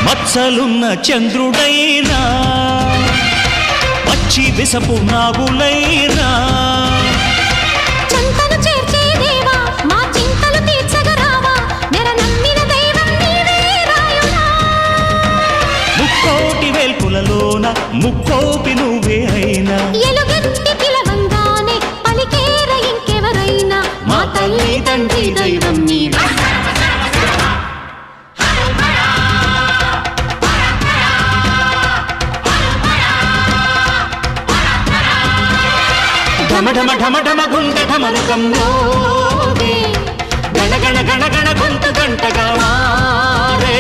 మచ్చలున్న చంద్రుడైనా పచ్చి విసపు నాగులైనా చంతను చేర్చే దేవా మా చింతలు తీర్చగరావా నెర నమ్మిన దైవం నీవే రాయుడా ముక్కోటి వేల్పులలోన ముక్కోపి నువ్వే అయినా ఎలుగెత్తి పిలవంగానే పలికేర ఇంకెవరైనా మా తల్లి తండ్రి దైవం నీవే ఢమ ఢమ ఢమ ఢమ గుంట ఢమరుకం మోగే గణ గణ గణ గణ గొంతు గంటగా మారే